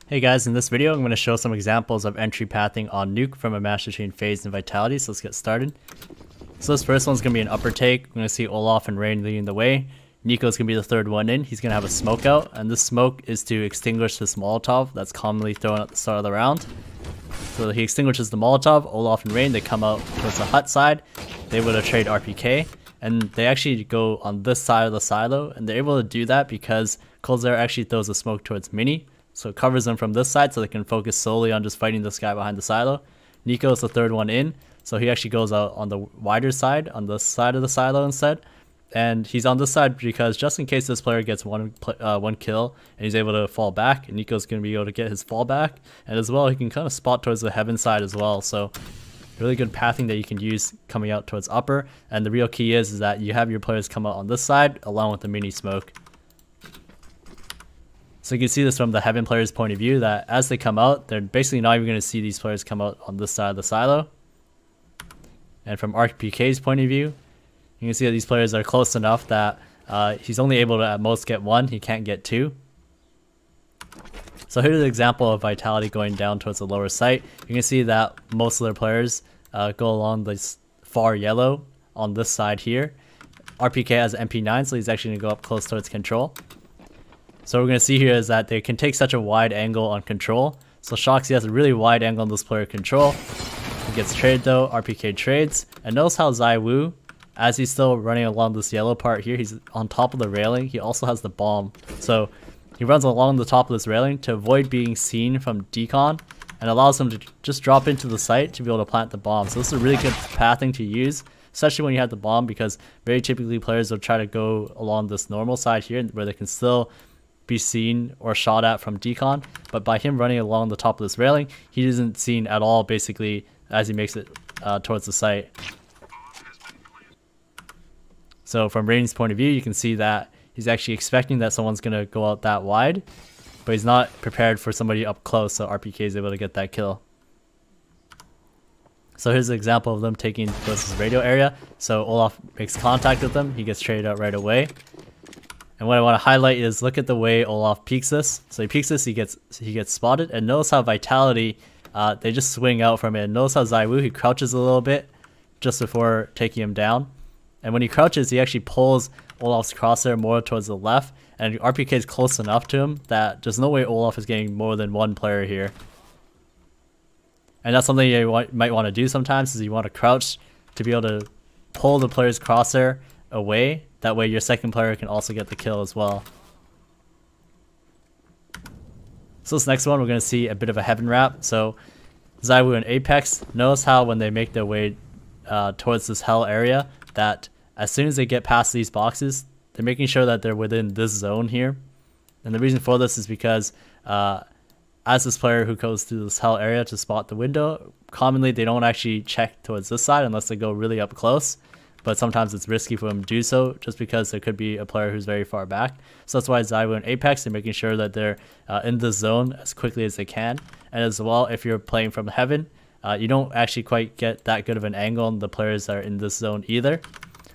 Hey guys, in this video I'm going to show some examples of entry pathing on Nuke from a match between FaZe and Vitality, so let's get started. So this first one's going to be an upper take. We're going to see Olaf and Rain leading the way. Nico's going to be the third one in. He's going to have a smoke out, and this smoke is to extinguish this Molotov that's commonly thrown at the start of the round. So he extinguishes the Molotov. Olaf and Rain, they come out towards the hut side. They would have trade RPK, and they actually go on this side of the silo, and they're able to do that because coldzera actually throws a smoke towards Mini. So it covers them from this side so they can focus solely on just fighting this guy behind the silo. Nico is the third one in, so he actually goes out on the wider side, on the side of the silo instead. And he's on this side because just in case this player gets one kill and he's able to fall back, and Nico's going to be able to get his fall back. And as well, he can kind of spot towards the heaven side as well. So really good pathing that you can use coming out towards upper. And the real key is that you have your players come out on this side along with the mini smoke. So you can see this from the Heaven player's point of view, that as they come out, they're basically not even going to see these players come out on this side of the silo. And from RPK's point of view, you can see that these players are close enough that he's only able to at most get one, he can't get two. So here's an example of Vitality going down towards the lower site. You can see that most of their players go along this far yellow on this side here. RPK has MP9, so he's actually going to go up close towards control. So what we're going to see here is that they can take such a wide angle on control. So Shoxy has a really wide angle on this player control. He gets traded though, RPK trades. And notice how ZywOo, as he's still running along this yellow part here, he's on top of the railing. He also has the bomb. So he runs along the top of this railing to avoid being seen from decon, and allows him to just drop into the site to be able to plant the bomb. So this is a really good pathing to use, especially when you have the bomb, because very typically players will try to go along this normal side here where they can still be seen or shot at from decon, but by him running along the top of this railing, he isn't seen at all basically as he makes it towards the site. So from Rain's point of view, you can see that he's actually expecting that someone's going to go out that wide, but he's not prepared for somebody up close, so RPK is able to get that kill. So here's an example of them taking towards this radio area. So Olaf makes contact with them, he gets traded out right away. And what I want to highlight is look at the way Olaf peeks this. So he peeks this, he gets spotted, and notice how Vitality, they just swing out from it. And notice how ZywOo, he crouches a little bit just before taking him down. And when he crouches, he actually pulls Olaf's crosshair more towards the left, and RPK is close enough to him that there's no way Olaf is getting more than one player here. And that's something you might want to do sometimes, is you want to crouch to be able to pull the player's crosshair away. That way your second player can also get the kill as well. So this next one, we're going to see a bit of a heaven wrap. So ZywOo and Apex, notice how when they make their way towards this hell area, that as soon as they get past these boxes, they're making sure that they're within this zone here. And the reason for this is because as this player who goes through this hell area to spot the window, commonly they don't actually check towards this side unless they go really up close. But sometimes it's risky for them to do so just because there could be a player who's very far back. So that's why ZywOo and Apex are making sure that they're in this zone as quickly as they can. And as well, if you're playing from heaven, you don't actually quite get that good of an angle on the players that are in this zone either.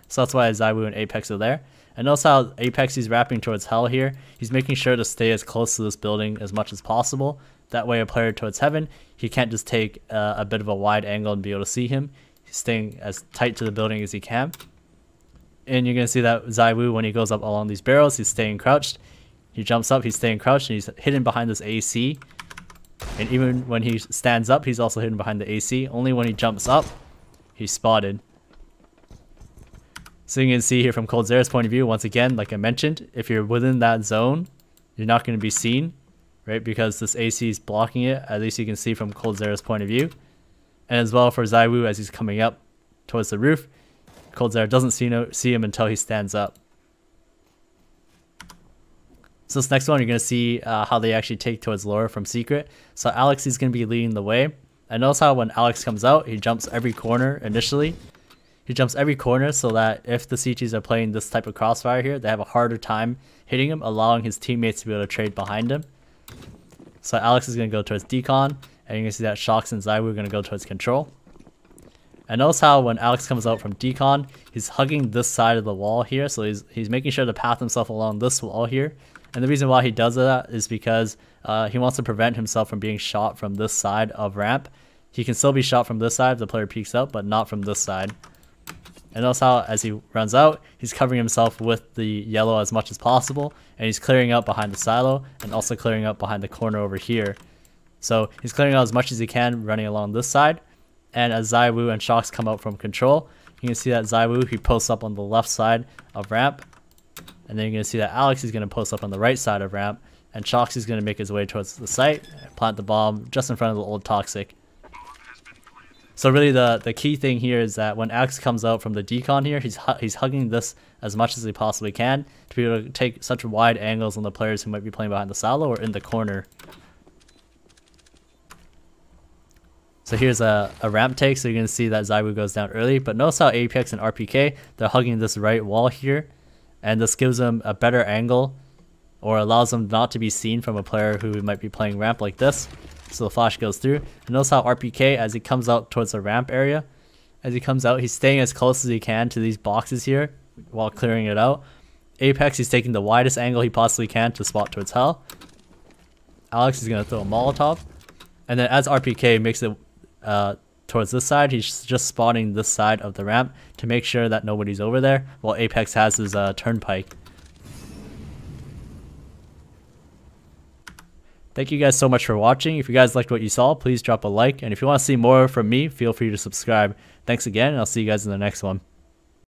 So that's why ZywOo and Apex are there. And notice how Apex, he's wrapping towards hell here. He's making sure to stay as close to this building as much as possible. That way a player towards heaven, he can't just take a bit of a wide angle and be able to see him. He's staying as tight to the building as he can. And you're going to see that ZywOo, when he goes up along these barrels, he's staying crouched. He jumps up, he's staying crouched, and he's hidden behind this AC. And even when he stands up, he's also hidden behind the AC. Only when he jumps up, he's spotted. So you can see here from coldzera's point of view, once again, like I mentioned, if you're within that zone, you're not going to be seen, right? Because this AC is blocking it, at least you can see from coldzera's point of view. And as well for ZywOo, as he's coming up towards the roof, coldzera doesn't see him until he stands up. So this next one, you're going to see how they actually take towards lower from secret. So Alex is going to be leading the way. And notice how when Alex comes out, he jumps every corner initially. He jumps every corner so that if the CTs are playing this type of crossfire here, they have a harder time hitting him, allowing his teammates to be able to trade behind him. So Alex is going to go towards decon. And you can see that Shox and ZywOo are going to go towards control. And notice how when Alex comes out from decon, he's hugging this side of the wall here. So he's making sure to path himself along this wall here. And the reason why he does that is because he wants to prevent himself from being shot from this side of ramp. He can still be shot from this side if the player peeks out, but not from this side. And notice how as he runs out, he's covering himself with the yellow as much as possible, and he's clearing out behind the silo and also clearing out behind the corner over here. So he's clearing out as much as he can running along this side, and as ZywOo and Shox come out from control, you can see that ZywOo, he posts up on the left side of ramp, and then you're going to see that Alex is going to post up on the right side of ramp, and Shox is going to make his way towards the site and plant the bomb just in front of the old Toxic. So really the key thing here is that when Alex comes out from the decon here, he's hugging this as much as he possibly can to be able to take such wide angles on the players who might be playing behind the silo or in the corner. So here's a ramp take, so you're going to see that ZywOo goes down early, but notice how Apex and RPK, they're hugging this right wall here, and this gives them a better angle or allows them not to be seen from a player who might be playing ramp like this. So the flash goes through. And notice how RPK, as he comes out towards the ramp area, as he comes out, he's staying as close as he can to these boxes here while clearing it out. Apex, he's taking the widest angle he possibly can to spot towards Hell. Alex is going to throw a Molotov. And then as RPK makes it towards this side, he's just spotting this side of the ramp to make sure that nobody's over there, while Apex has his turnpike. Thank you guys so much for watching. If you guys liked what you saw, please drop a like. And if you want to see more from me, feel free to subscribe. Thanks again, and I'll see you guys in the next one.